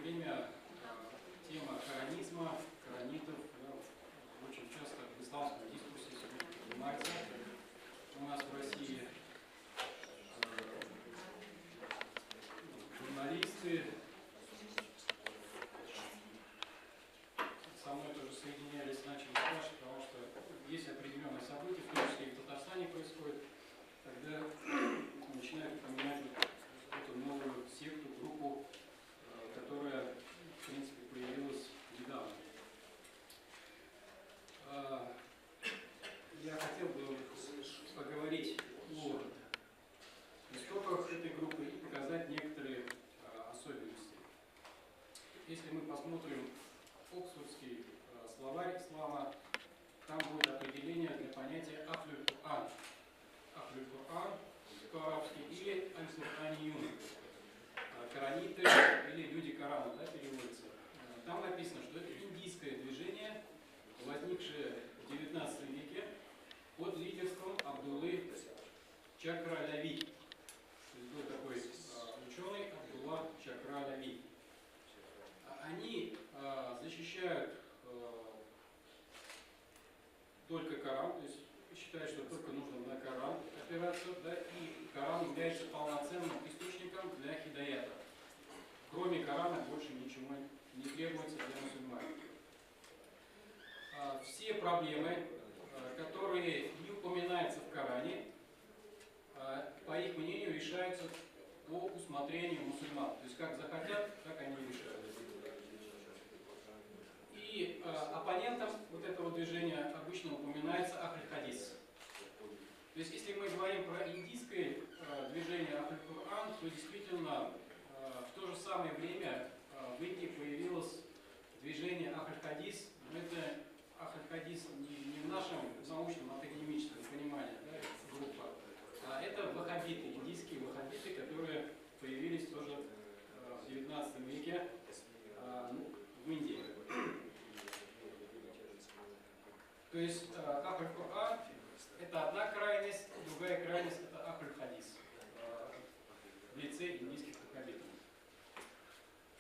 время тема коранизма, коранитов очень часто в исламской дискуссии поднимается. У нас в России журналисты со мной тоже соединялись, начали спрашивать, потому что есть определенные события, в том числе и в Татарстане происходит, когда начинают упоминать эту новую секту, группу, которая, в принципе, появилась недавно. Я хотел бы поговорить о истоках этой группы и показать некоторые особенности. Если мы посмотрим Оксфордский словарь ислама, там будет определение для понятия Ахлюль-Кур'ан. Ахлюль-Кур'ан по-арабски или аль-Кур'аниюн. Кораниты или люди Корана, да, переводится. Там написано, что это индийское движение, возникшее в 19 веке под лидерством Абдуллы Чакраляви. То есть был такой ученый Абдулла Чакраляви. Они защищают только Коран, то есть считают, что только нужно на Коран опираться, да, и Коран является полноценным источником для хидаята. Кроме Корана больше ничего не требуется для мусульман. Все проблемы, которые не упоминаются в Коране, по их мнению, решаются по усмотрению мусульман. То есть как захотят, так они решают. И оппонентом вот этого движения обычно упоминается Ахль-Хадис. То есть если мы говорим про индийское движение Ахль-Кур'ан, то действительно в то же самое время в Индии появилось движение Ахль-Хадис. Но это Ахль-Хадис не в нашем научном, академическом понимании, да, группа, а это ваххабиты, индийские ваххабиты, которые появились тоже в 19 веке в Индии. То есть Ахль-Кур'ан это одна крайность, другая крайность это Ахль-Хадис в лице индийских ваххабитов.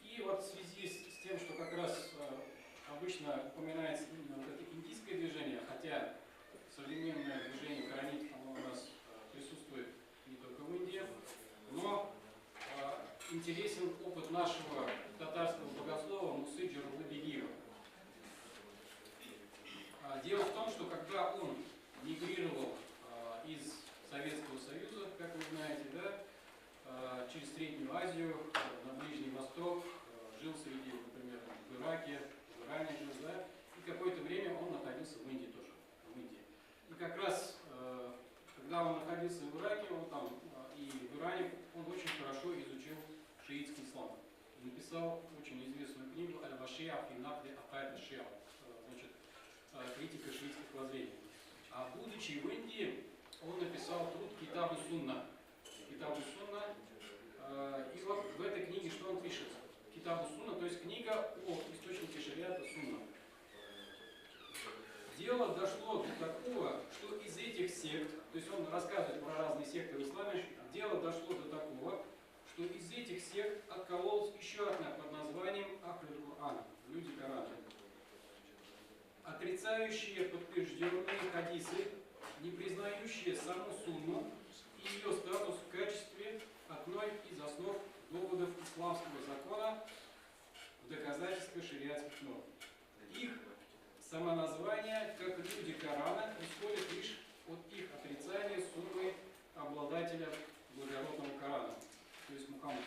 И вот в связи с тем, что как раз обычно упоминается именно вот это индийское движение, хотя современное движение коранитов оно у нас присутствует не только в Индии, но интересен опыт нашего татарского богослова Мусы Джалалбегиева. Дело в том, что когда он мигрировал из Советского Союза, как вы знаете, да, через Среднюю Азию, на Ближний Восток, жил среди, например, в Ираке, в Иране жил, да, и какое-то время он находился в Индии тоже, в Индии. И как раз, когда он находился в Ираке, он там и в Иране, он очень хорошо изучил шиитский ислам. И написал очень известную книгу «Аль-Вашиа фи накли акаид аш-шиа», значит, критика шиитских воззрений. А будучи в Индии, он написал труд Китабу Сунна. Китабу Сунна. И вот в этой книге что он пишет? Китабу Сунна, то есть книга о источнике шариата Сунна. Дело дошло до такого, что из этих сект, то есть он рассказывает про разные секты в исламе, дело дошло до такого, что из этих сект откололась еще одна под названием Ахлюль-Кур'ан, люди Корана, отрицающие подтвержденные хадисы, не признающие саму сунну и ее статус в качестве одной из основ доводов исламского закона в доказательстве шариатских норм. Их самоназвание, как люди Корана, исходит лишь от их отрицания сунны обладателя благородного Корана, то есть Мухаммада.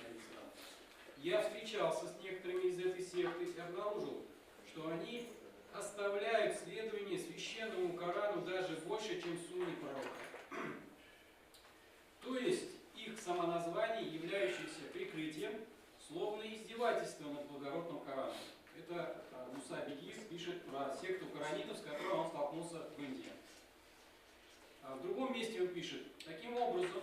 Я встречался с некоторыми из этой секты и обнаружил, что они оставляют следование священному Корану даже больше, чем сунне пророка. То есть их самоназвание, являющееся прикрытием, словно издевательство над благородным Кораном. Это Муса Бегиев пишет про секту коранитов, с которой он столкнулся в Индии. В другом месте он пишет: таким образом,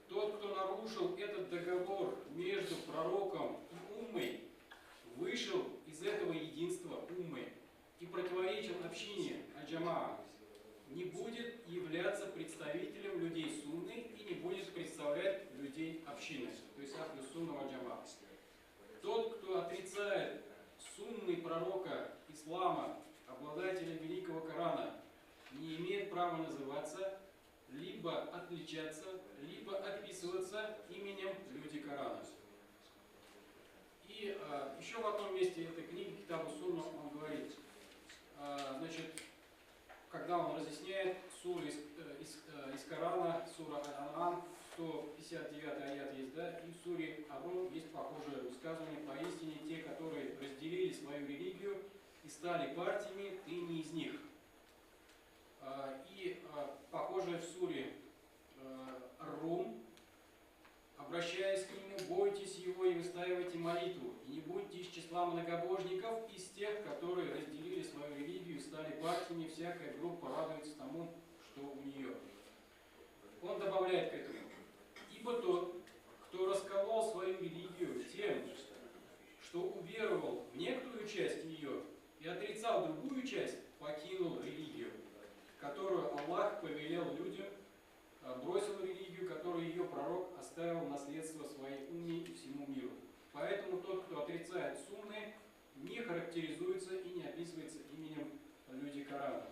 тот, кто нарушил этот договор между пророком и уммой, вышел из этого единства уммы и противоречил общине аль-Джамаа, не будет являться представителем людей сунны и не будет представлять людей общины, то есть ахлю сунна валь-джамаа. Тот, кто отрицает сунны пророка ислама, обладателя великого Корана, не имеет права называться, либо отличаться, либо описываться именем люди Корана. И еще в одном месте этой книги Китабу Сунна он говорит, значит, когда он разъясняет суру из Корана, сура Аль-Ан'ам, 159 аят есть, да, и в суре Арум есть похожее высказывание: поистине те, которые разделили свою религию и стали партиями, ты не из них. И похожее в суре Арум, обращаясь к нему, бойтесь его и выстаивайте молитву, и не будьте из числа многобожников, из тех, которые разделили свою религию и стали партиями, всякая группа радуется тому, что у нее. Он добавляет к этому: ибо тот, кто расколол свою религию тем, что уверовал в некоторую часть ее и отрицал другую часть, покинул религию, которую Аллах повелел людям, бросил религию, которую ее пророк оставил в наследство своей умме и всему миру. Поэтому тот, кто отрицает сунны, не характеризуется и не описывается именем люди Корана.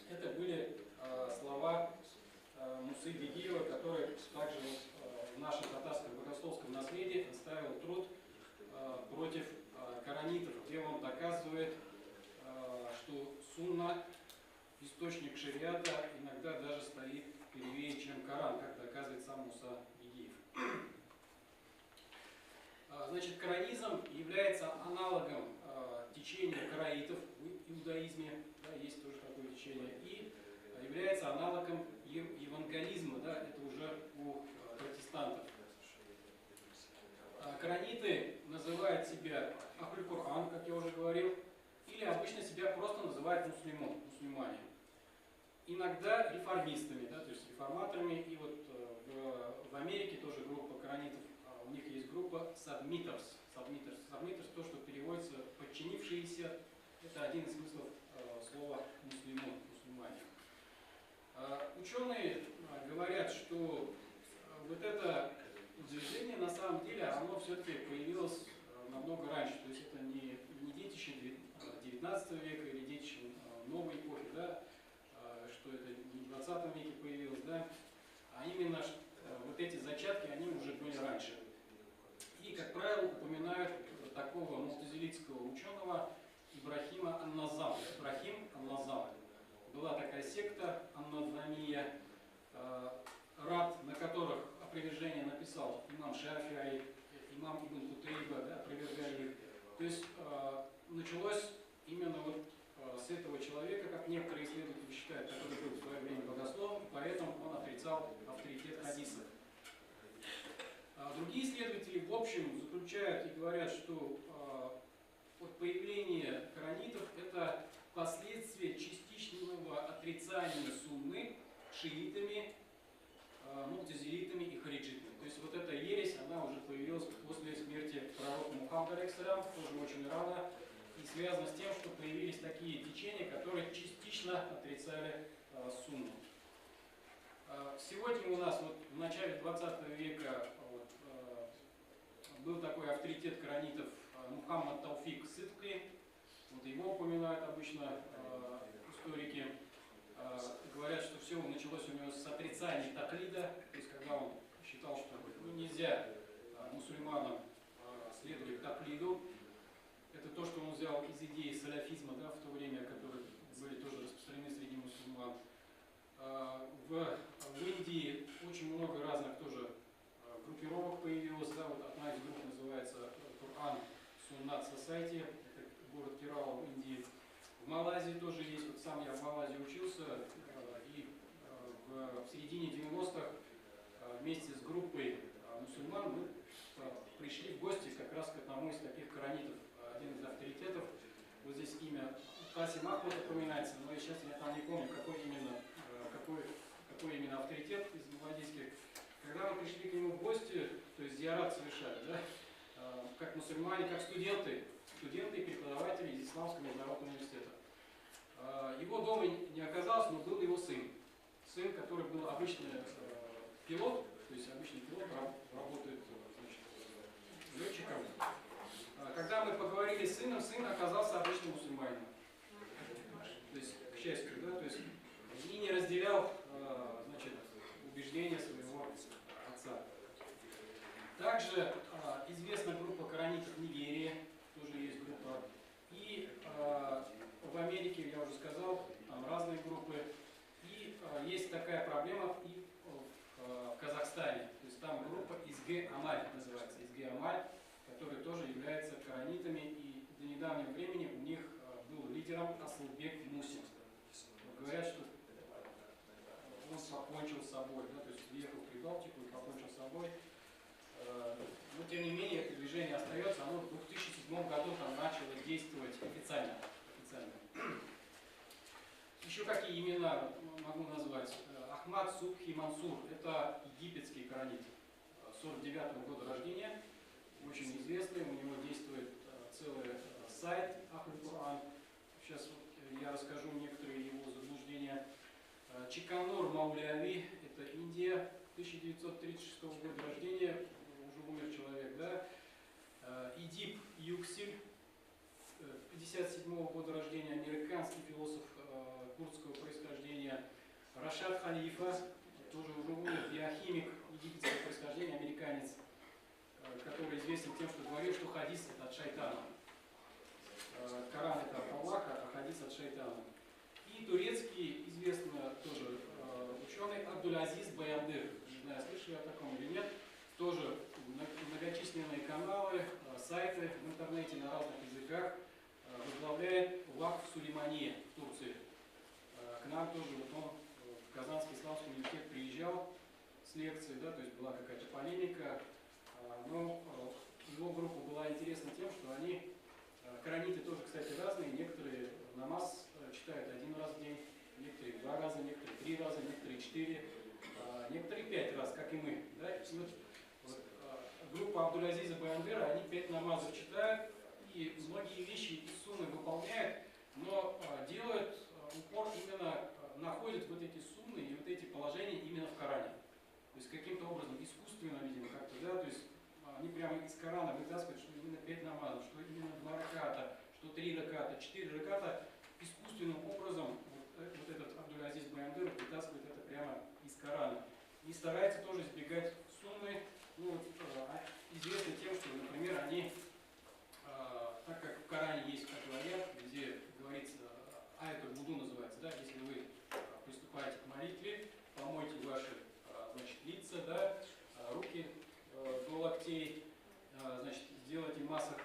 Это были слова Мусы Бегиева, который также в нашем татарском богословском наследии оставил труд против коранитов, где он доказывает, что сунна, источник шариата, иногда даже стоит первее, чем Коран, как доказывает сам Муса Бегиев. Значит, коранизм является аналогом течения караитов в иудаизме, да, есть тоже такое течение, и является аналогом евангелизма, да, это уже у протестантов. Кораниты называют себя Ахль-Кур'ан, как я уже говорил, или обычно себя просто называют мусульмане. Иногда реформистами, да, то есть реформаторами, и вот в Америке тоже группа коранитов, у них есть группа Submitters. Submitters, то, что переводится подчинившиеся, это один из смыслов слова мусульмане. Ученые говорят, что вот это движение на самом деле, оно все-таки появилось намного раньше, то есть это не детище 19 века или детище новой эпохи, да, что это не в 20 веке появилось, да, а именно вот эти зачатки, они уже были раньше. И, как правило, упоминают такого мутазилитского ученого Ибрахима ан-Назам. Ибрахим ан-Назам. Была такая секта Ан-Назамия, рад на которых опровержение написал имам Шафи'и, имам Ибн Кутейба, да, опровергали их. То есть началось именно вот с этого человека, как некоторые исследователи считают, который был в свое время богословом, и поэтому он отрицал авторитет хадисов. Другие исследователи в общем заключают и говорят, что вот появление коранитов – это последствие частичного отрицания сунны шиитами, мутазилитами и хариджитами. То есть вот эта ересь, она уже появилась после смерти пророка Мухаммада, алейхиссалям, тоже очень рано, и связано с тем, что появились такие течения, которые частично отрицали сунну. Сегодня у нас вот в начале 20 века вот, был такой авторитет коранитов Мухаммад Тауфик Сидки. Вот его упоминают обычно историки. Говорят, что все началось у него с отрицания таклида, то есть когда он считал, что нельзя мусульманам следовать таклиду. Это то, что он взял из идеи салафизма, да, в то время, которые были тоже распространены среди мусульман. В Индии очень много разных тоже группировок появилось. Да, вот одна из групп называется Quran Sunnat Society, это город Керала в Индии. В Малайзии тоже есть, вот сам я в Малайзии учился, и в середине 90-х вместе с группой мусульман мы пришли в гости как раз к одному из таких коранитов, один из авторитетов. Вот здесь имя Касим Ахмад упоминается, но сейчас я там не помню, какой именно авторитет из малайзийских. Когда мы пришли к нему в гости, то есть зиарат совершали, да, как мусульмане, как студенты и преподаватели из Исламского международного университета. Его дома не оказалось, но был его сын. Сын, который был обычный пилот, то есть обычный пилот работает, значит, летчиком. Когда мы поговорили с сын оказался обычным мусульманином. То есть, к счастью, да, то есть, и не разделял, значит, убеждения своего отца. Также известна группа коранитов в Нигерии, тоже есть группа. И в Америке, я уже сказал, там разные группы. И есть такая проблема и в Казахстане. То есть там группа Изге Амаль называется, Изге Амаль, которые тоже являются коранитами. И до недавнего времени у них был лидером Асылбек Мусин. Говорят, что он покончил с собой, да, то есть въехал в Прибалтику и покончил с собой. Но тем не менее это движение остается, оно в 2007 году там начало действовать официально. Еще какие имена могу назвать? Ахмад Субхи Мансур, это египетский коранит 49-го года рождения, очень известный, у него действует целый сайт Ахль Куран. Сейчас я расскажу некоторые его заблуждения. Чиканур Мауляви, это Индия, 1936 года рождения, уже умер человек, да. Идип Юксиль, 1957 года рождения, американский философ курдского происхождения. Рашад Халифа, тоже уже умер, биохимик египетского происхождения, американец, который известен тем, что говорил, что хадис это от шайтана. Коран это от Аллаха, а хадис от шайтана. И турецкий, известный тоже ученый Абдуль-Азиз Баяндыр, не знаю, слышали о таком или нет, тоже многочисленные каналы, сайты в интернете на разных языках, возглавляет Вакф Сулеймания в Турции. К нам тоже вот он в Казанский исламский университет приезжал с лекцией, да, то есть была какая-то полемика, но его группа была интересна тем, что они, кораниты тоже, кстати, разные, некоторые намаз читают 1 раз в день, некоторые 2 раза, некоторые 3 раза, некоторые 4, некоторые 5 раз, как и мы. Да? И вот, группа Абдуль-Азиза Баяндыра, они 5 намазов читают, и многие вещи из сунны выполняют, но делают упор именно, находят вот эти сунны и вот эти положения именно в Коране. То есть каким-то образом искусственно, видимо, как-то, да, то есть они прямо из Корана вытаскивают, что именно 5 намазов, что именно 2 раката, что 3 раката, 4 раката, искусственным образом вот этот Абдуль-Азиз Баяндыр вытаскивает это прямо из Корана. И старается тоже избегать сунны, ну, вот, известны тем, что, например, они, так как в Коране есть такой аят, где говорится, аят аль-вуду называется, да, если вы приступаете к молитве, помойте ваши, значит, лица, да, руки до локтей, значит, сделайте масах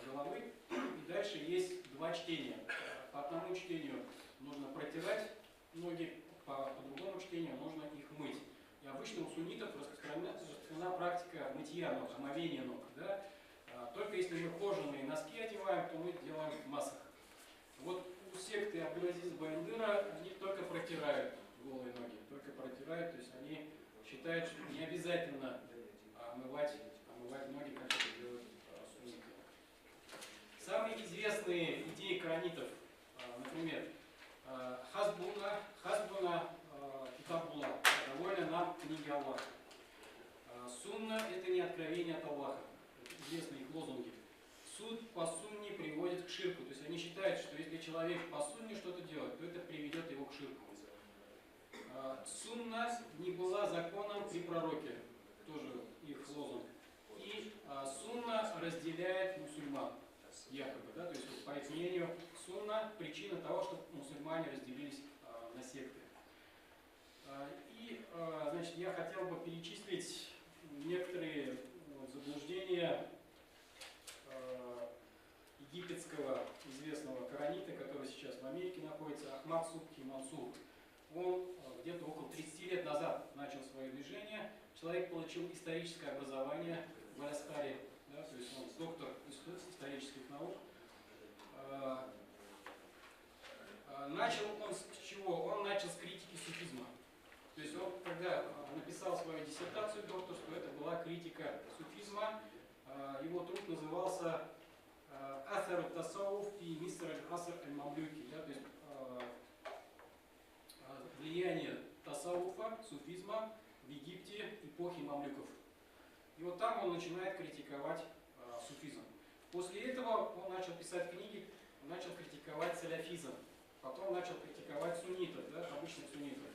головы, и дальше есть 2 чтения. По одному чтению нужно протирать ноги, по другому чтению нужно их мыть. И обычно у суннитов распространена практика мытья ног, омовения ног. Да? Только если мы кожаные носки одеваем, то мы делаем масах. Вот у секты Абдуль-Азиза Баяндыра они только протирают голые ноги, только протирают, то есть они считают, что не обязательно омывать ноги, как это делают сунниты. Самые известные идеи коранитов, например, Хасбуна Китабулла, довольно нам книги Аллаха. Сунна – это не откровение от Аллаха, это известные их лозунги. Суд по сунне приводит к ширку, то есть они считают, что если человек по сунне что-то делает, то это приведет его к ширку. Сунна не была законом при пророке, тоже их лозунг. И сунна разделяет мусульман, якобы, да, то есть вот, по их мнению, сунна – причина того, что мусульмане разделились на секты. И, значит, я хотел бы перечислить некоторые заблуждения египетского известного коранита, который сейчас в Америке находится, Ахмад Субхи Мансур. Он где-то около 30 лет назад начал свое движение. Человек получил историческое образование в Аль-Азхаре, да, то есть он доктор исторических наук. Начал он с чего? Он начал с критики суфизма. То есть он, когда написал свою диссертацию докторскую, это была критика суфизма. Его труд назывался «Асар ат-тасауф фи Миср аль-Аср аль-Мамлюки», да, то есть влияние тасауфа, суфизма в Египте эпохи мамлюков. И вот там он начинает критиковать суфизм. После этого он начал писать книги, он начал критиковать саляфизм, потом начал критиковать суннитов, да, обычных суннитов.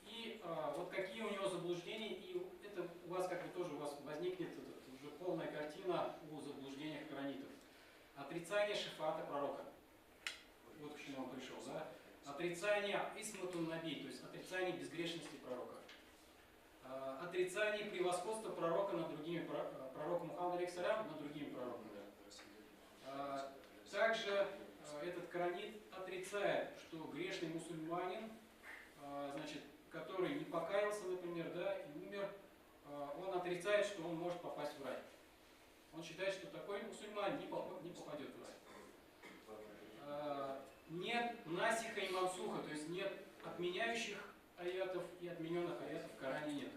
И вот какие у него заблуждения, и это у вас как бы тоже у вас возникнет уже полная картина о заблуждениях коранитов. Отрицание шифата пророка. Вот к чему он пришел, да? Отрицание исматун наби, то есть отрицание безгрешности пророка. Отрицание превосходства пророка над другими пророка Мухаммада алейхиссалям над другими пророками. Также этот коранит отрицает, что грешный мусульманин, значит, который не покаялся, например, да, и умер, он отрицает, что он может попасть в рай. Он считает, что такой мусульманин не попадет в рай. Нет насиха и мансуха, то есть нет отменяющих аятов и отмененных аятов в Коране нет.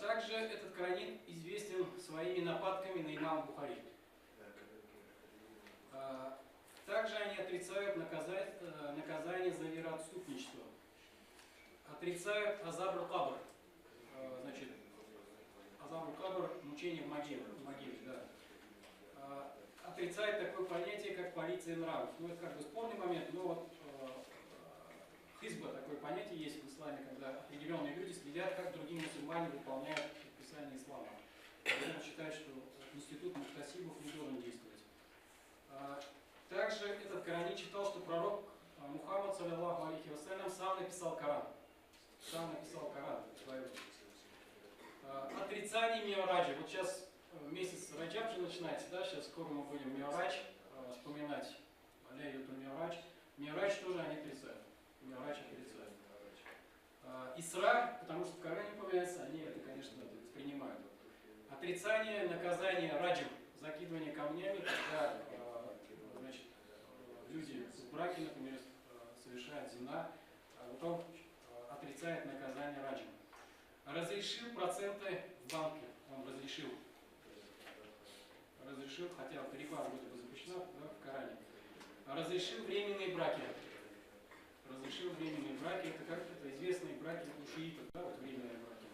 Также этот коранит известен своими нападками на имама Бухари. Также они отрицают наказание за вероотступничество. Отрицают азаб аль-кабр, значит, азаб аль-кабр, мучение в могиле, да. Отрицает такое понятие, как полиция нравов. Ну, это как бы спорный момент, но вот хизба, такое понятие есть в исламе, когда определенные люди следят, как другие мусульмане выполняют предписания ислама. Он считает, что институт мухтасибов не должен действовать. Также этот коранит читал, что пророк Мухаммад, саллаллаху алейхи вассалям, сам написал Коран. Отрицание Ми'раджа. Вот сейчас месяц Раджаб же начинается, да? Сейчас скоро мы будем Ми'радж вспоминать. Лейлятуль Ми'радж. Ми'радж тоже они отрицают. Ми'радж отрицают. Исра, потому что в Коране упоминается, они это, конечно, принимают. Отрицание наказания раджаб, закидывание камнями, когда значит, люди в браке, например, совершают зина, а потом отрицает наказание раджаб. Разрешил проценты в банке. Он разрешил, хотя реклама вроде бы запрещена, да, в Коране. Разрешил временные браки. Это известные браки у шиитов, да, вот временные браки.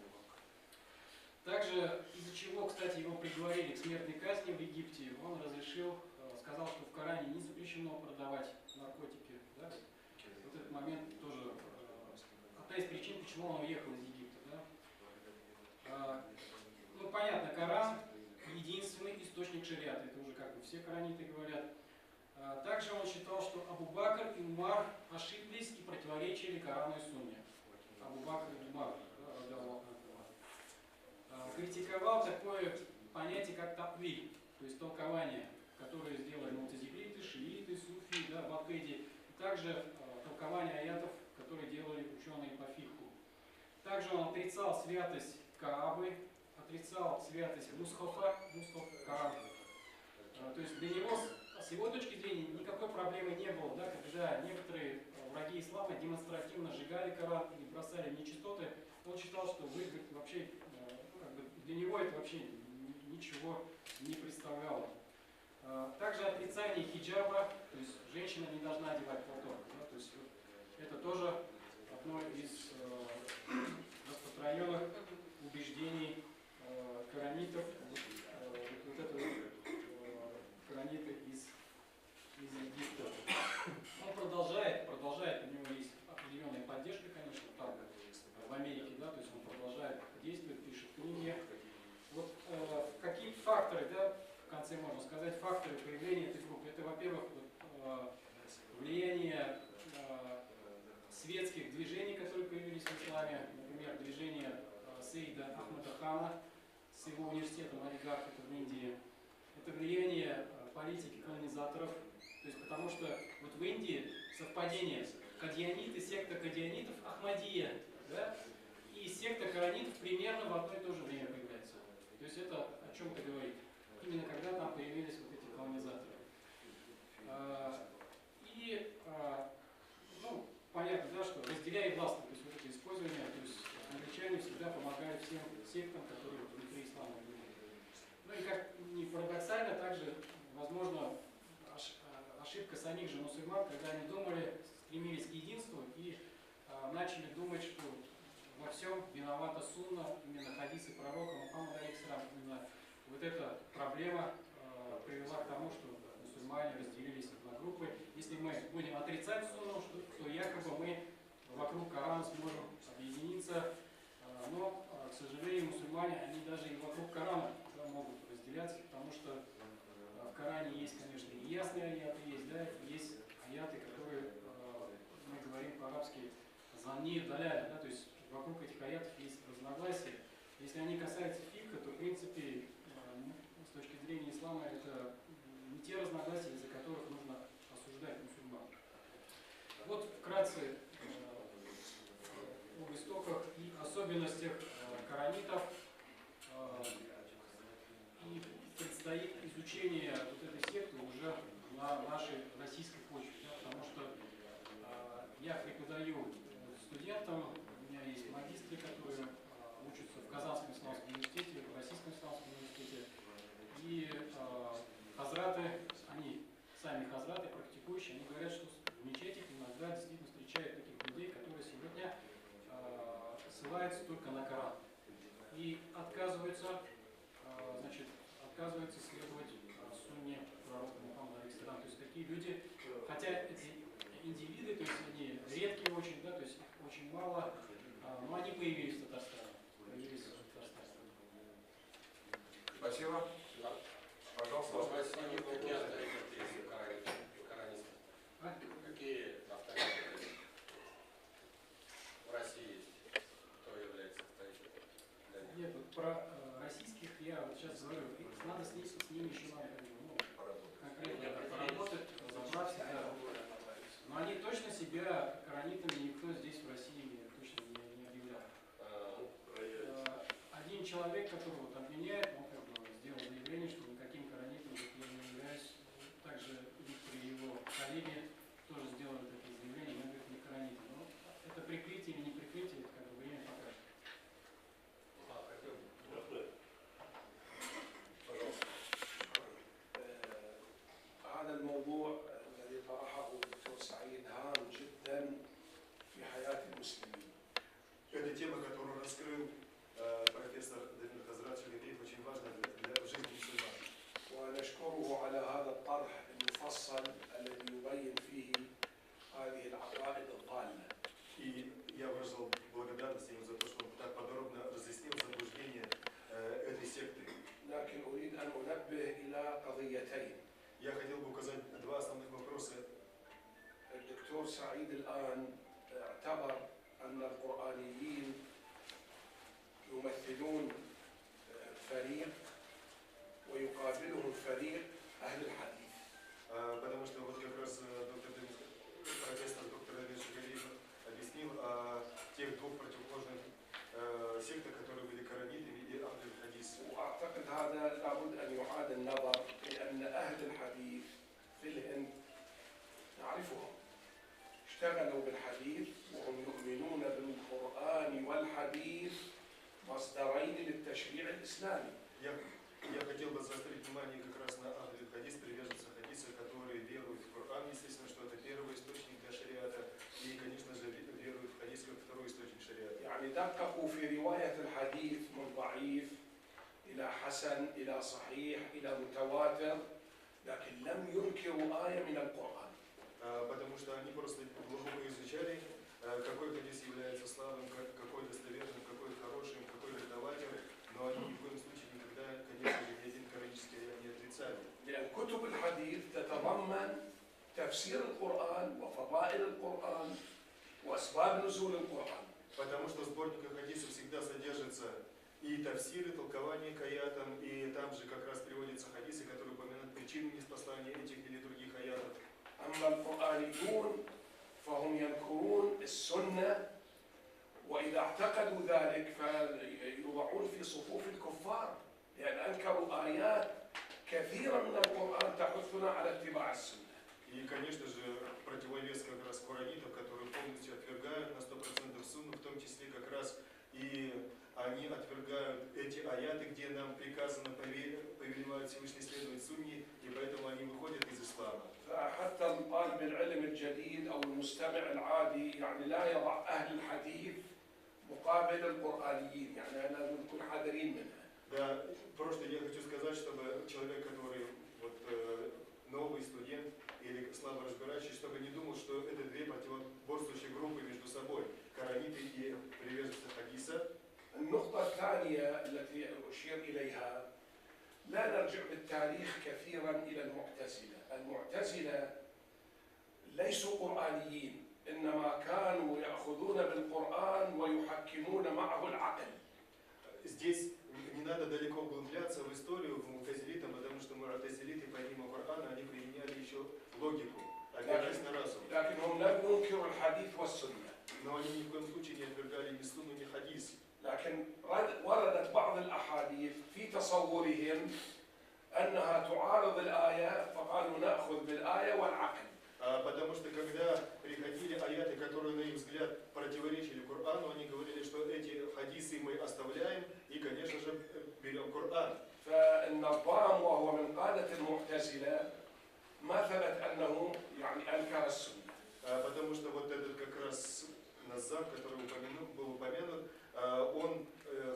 Также, из-за чего, кстати, его приговорили к смертной казни в Египте, он разрешил, сказал, что в Коране не запрещено продавать наркотики. Да? Вот этот момент тоже одна из причин, почему он уехал из Египта. Да? Ну, понятно, Коран единственный источник шариата, это уже как бы все кораниты говорят. Также он считал, что Абу Бакр и Умар ошиблись и противоречили Корану и Сунне. Абу Бакр и Умар, критиковал такое понятие, как тавиль, то есть толкование, которое сделали мутазилиты, шииты, суфии, да, в Акиде, и также толкование аятов, которые делали ученые по фикху. Также он отрицал святость Каабы, отрицал святость Мусхафа, Корана. То есть для него, с его точки зрения, никакой проблемы не было, да, когда некоторые враги ислама демонстративно сжигали Коран или бросали в нечистоты. Он считал, что вообще, как бы для него это вообще ничего не представляло. Также отрицание хиджаба, то есть женщина не должна одевать платок. Да, то есть это тоже одно из распространенных убеждений коранитов. Вот это кораниты из Египта. Он продолжает, у него есть определенная поддержка, конечно, там в Америке, да, то есть он продолжает действовать, пишет книги. Вот какие факторы, да, в конце можно сказать, факторы появления этой группы. Это, во-первых, влияние светских движений, которые появились в исламе, например, движение Сейда Ахмада Хана с его университетом олигархов в Индии. Это влияние политики колонизаторов, то есть потому что вот в Индии совпадение кадьяниты, секта кадьянитов, Ахмадия, да, и секта коранитов примерно в одно и то же время появляется. То есть это о чем-то говорит. Именно когда там появились вот эти колонизаторы. Ну, понятно, да, что разделяя власть, то есть вот это использование, то есть англичане всегда помогают всем сектам, которые внутри ислама были. Ну и как ни парадоксально, также, возможно, ошибка самих же мусульман, когда они стремились к единству и начали думать, что во всем виновата сунна, именно хадисы пророка Мухаммада алейхиссалям, именно вот эта проблема мусульмане разделились на группы. Если мы будем отрицать сунну, то якобы мы вокруг Корана сможем объединиться, но, к сожалению, мусульмане, они даже и вокруг Корана могут разделяться, потому что в Коране есть, конечно, и ясные аяты, есть аяты, которые, мы говорим по-арабски, занни даляля, да, то есть вокруг этих аятов есть разногласия. Если они касаются фикха, то, в принципе, с точки зрения ислама, это не те разногласия, из-за которых нужно осуждать мусульман. Вот вкратце об истоках и особенностях коранитов. И предстоит изучение вот этой секты уже на нашей российской почве, да, потому что я преподаю студентам, у меня есть магистры, которые учатся в Казанском исламском университете, в Российском исламском университете, и хазраты, они сами хазраты, практикующие, они говорят, что в мечетях иногда действительно встречают таких людей, которые сегодня ссылаются только на Коран и отказываются следовать сунне пророка Мухаммада, алейхиссалям. То есть такие люди, хотя эти индивиды, то есть они редкие очень, да, то есть их очень мало, но они появились в Татарстане. Спасибо. Пожалуйста. Какие авторитеты есть у коранистов? Какие авторитеты в России есть? Кто является авторитетом? Нет, вот про российских я вот сейчас говорю, надо с ними еще надо конкретно поработать, разобраться, да. Но они точно себя коранитами никто здесь в России точно не объявлял. Один человек, которого там обвиняет, он как бы сделал заявление, что никаким коранитом я не являюсь. Также некоторые его коллеги тоже сделали такие заявления, но говорят, не кораниты. Но это прикрытие или не прикрытие, это как бы время покажет. هذا الموضوع الذي طرحه الدكتور سعيد هام جدا في حياة المسلمين. Эта тема, которую раскрыл профессор Дамир Хазрат Шагариев, очень важна для жизни мусульман. ونشكره على هذا الطرح المفصل الذي يبين فيه هذه العقائد الضالة. И я выражал благодарность ему за то, что он так подробно разъяснил заблуждение этой секты. لكن أريد أن أنبه إلى قضيتين. Я хотел бы указать два основных вопроса. الدكتور سعيد الآن اعتبر أن القرآنيين يمثلون فريق ويقابلهم فريق أهل الحديث. Потому что вот как раз профессор доктор Дамир Шагариев объяснил о тех двух противоположных сектах, которые были коранитами и ахль-хадис. وأعتقد هذا لابد أن يعاد النظر لأن أهل الحديث في الهند نعرفهم اشتغلوا بالحديث وهم يؤمنون بالقرآن والحديث مصدرين للتشريع الإسلامي. Я хотел бы заострить внимание как раз на ахль-хадис, приверженцев хадиса, которые веруют в Коран, естественно, что это первый источник для шариата, и, конечно же, веруют в хадис как второй источник шариата. يعني دققوا في رواية الحديث من ضعيف إلى حسن إلى صحيح إلى متواتر لكن لم ينكروا آية من القرآن. Потому что они просто глубоко изучали, какой хадис является слабым, какой достоверным, какой хорошим, какой мутаватир, но они ни в коем случае никогда, конечно же, ни один коранический аят не отрицали. لأن كتب الحديث تتضمن تفسير القرآن وفضائل القرآن وأسباب نزول القرآن. Потому что в сборниках хадисов всегда содержатся и тафсиры, толкования к аятам, и там же как раз приводятся хадисы, которые упоминают причины неспослания этих или других аятов. أما القرآنيون فهم ينكرون السنة وإذا اعتقدوا ذلك فيوضعون في صفوف الكفار لأن أنكروا آيات كثيرة من القرآن تحثنا على اتباع السنة. И, конечно же, противовес как раз коранитов, которые полностью отвергают на 100% сунну, в том числе как раз и они отвергают эти аяты, где нам приказано повелевать Всевышний следовать сунне, и поэтому они выходят из ислама. فحتى طالب العلم الجديد أو المستمع العادي يعني لا يضع أهل الحديث مقابل القرآنيين، يعني أنا نكون حذرين منها. Да, просто я хочу сказать, чтобы человек, который вот новый студент, الثانية التي أشير إليها، لا نرجع بالتاريخ كثيرا إلى المعتزلة. المعتزلة ليسوا قرآنيين، إنما كانوا يأخذون بالقرآن ويحكمون معه العقل. Здесь не надо далеко углубляться в историю к мутазилитам, потому что мутазилиты помимо Корана, они применяли еще логику, опираясь на разум. لكنهم لم ينكروا الحديث والسنة. Но они ни в коем случае не отвергали ни сунну, ни хадис. لكن وردت بعض الأحاديث في تصورهم أنها تعارض الآية، فقالوا نأخذ بالآية والعقل. Потому что когда приходили аяты, которые на их взгляд противоречили Корану, они говорили, что эти хадисы мы оставляем и, конечно же, берем Коран. فالنظام وهو من قادة المعتزلة ما ثبت أنه أنكر السنة. Потому что вот этот как раз Назар, который был упомянут, он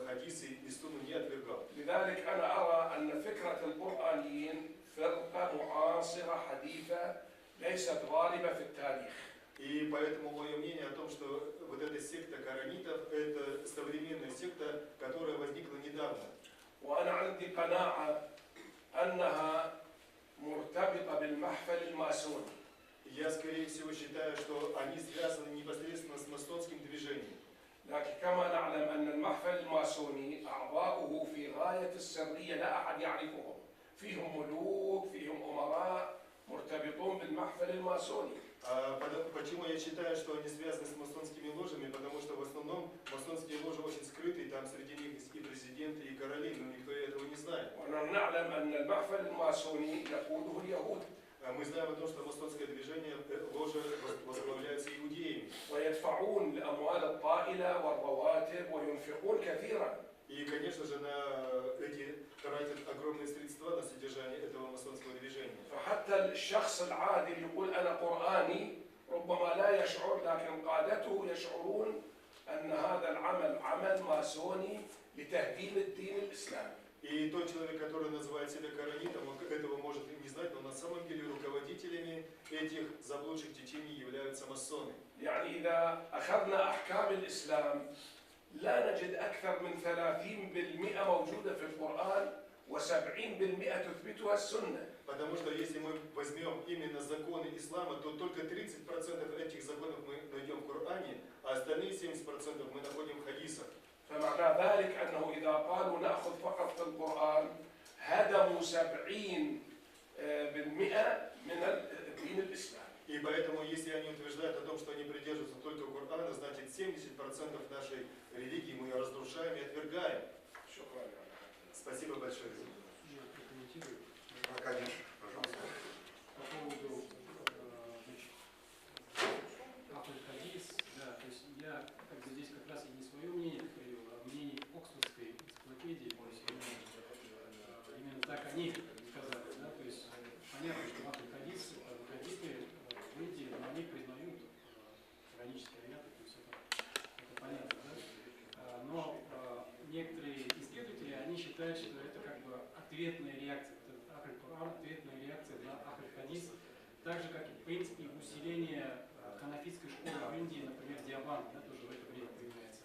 хадисы и сунну не отвергал. لذلك أنا أرى أن فكرة القرآنيين فرقة معاصرة حديثة ليست غالبة في التاريخ. И поэтому мое мнение о том, что вот эта секта коранитов, это современная секта, которая возникла недавно. وأنا عندي قناعة أنها مرتبطة بالمحفل الماسوني. Я, скорее всего, считаю, что они связаны непосредственно с масонским движением. لكن كما نعلم أن المحفل الماسوني أعضاؤه في غاية السرية لا أحد يعرفهم. فيهم ملوك، فيهم أمراء مرتبطون بالمحفل الماسوني. Почему я считаю, что они связаны с масонскими ложами? Потому что в основном масонские ложи очень скрыты, там среди них и президенты, и короли, но никто этого не знает. ونحن نعلم أن المحفل الماسوني يقوده اليهود. Мы знаем о том, что масонское движение ложи возглавляется иудеями. ويدفعون الأموال الطائلة والرواتب وينفقون كثيرا. И, конечно же, на эти тратят огромные средства на содержание этого масонского движения. فحتى الشخص العادي يقول أنا قرآني ربما لا يشعر، لكن قادته يشعرون أن هذا العمل عمل ماسوني لتهديم الدين الإسلامي. И тот человек, который называет себя коранитом, он этого может и не знать, но на самом деле руководителями этих заблудших течений являются масоны. يعني إذا أخذنا أحكام الإسلام لا نجد أكثر من 30% موجودة في القرآن و70% تثبتها السنة. Потому что если мы возьмем именно законы ислама, то только 30% этих законов мы найдем в Коране, а остальные 70% мы находим в хадисах. فمعنى ذلك أنه إذا قالوا نأخذ فقط القرآن هدموا 70% من الدين الإسلامي. И поэтому, если они утверждают о том, что они придерживаются только Корана, значит 70% нашей религии мы ее разрушаем и отвергаем. Спасибо большое. Я прокомментирую. Конечно, пожалуйста. По поводу хадис, да, то есть я как бы здесь как раз и не свое мнение привел, а мнение Оксфордской энциклопедии, то есть именно так они сказали, да, то есть понятно, что хадисы в Индии, но они признают коранические аяты, то есть это понятно, да, но некоторые исследователи, они считают, что это как бы ответная реакция, ответная реакция на Ахль-Хадис, так же, как и в принципе усиление ханафитской школы в Индии, например, Диабан, да, тоже в это время появляется.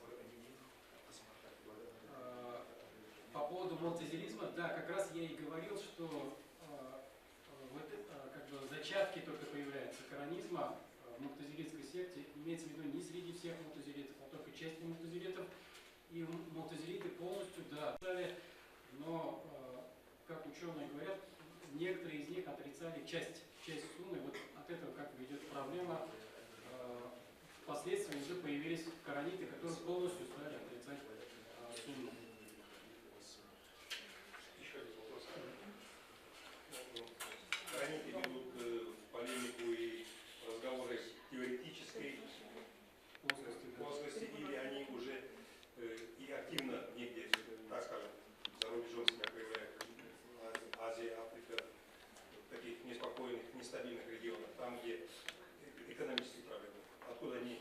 По поводу мутазилизма, да, как раз я и говорил, что вот, как бы зачатки только появляются коранизма в мутазилитской секте, имеется в виду не среди всех мутазилитов, а только части мутазилитов. И мутазилиты полностью, да, но, как ученые говорят, некоторые из них отрицали часть сунны. Вот от этого как бы идет проблема. Впоследствии уже появились кораниты, которые полностью стали отрицать сунну. Еще один вопрос. Кораниты ведут в полемику и разговоры теоретической плоскости, или они уже и активно негде, так скажем, за рубежом себя проявляют, Азия, Африка, в таких неспокойных, нестабильных регионах, там, где экономические проблемы. Откуда они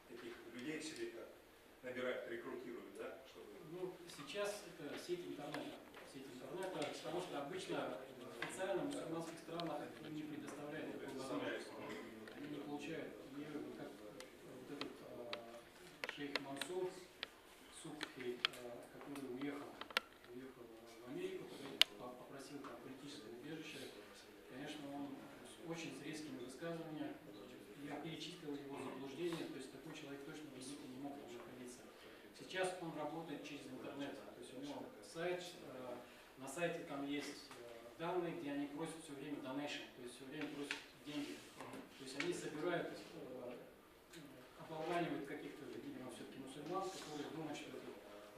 этих людей себе как набирают, рекрутируют, да? Чтобы... Ну, сейчас это сеть интернета. Потому что обычно в официально мусульманских странах им не предоставляют такую возможность. Они не получают, как вот этот шейх Мансур, Субхи, который высказывания, я перечислил его заблуждение, то есть такой человек точно в Египте не мог находиться. Сейчас он работает через интернет, то есть у него сайт, на сайте там есть данные, где они просят все время donation, то есть все время просят деньги. То есть они собирают, оболванивают каких-то, видимо, все-таки мусульман, которые думают, что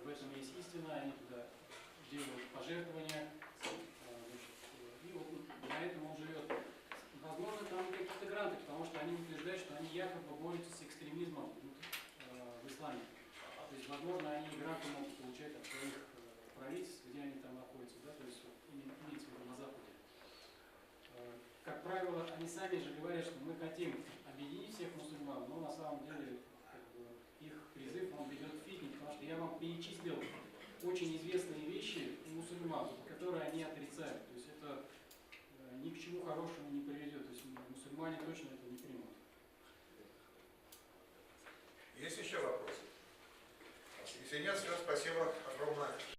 в этом есть истина, они туда делают пожертвования, и вот на этом он живет. Возможно, там какие-то гранты, потому что они утверждают, что они якобы борются с экстремизмом в исламе. То есть, возможно, они гранты могут получать от своих правительств, где они там находятся, да, то есть имеется в виду на Западе. Как правило, они сами же говорят, что мы хотим объединить всех мусульман, но на самом деле как бы, их призыв он ведет к фитне, потому что я вам перечислил очень известные вещи,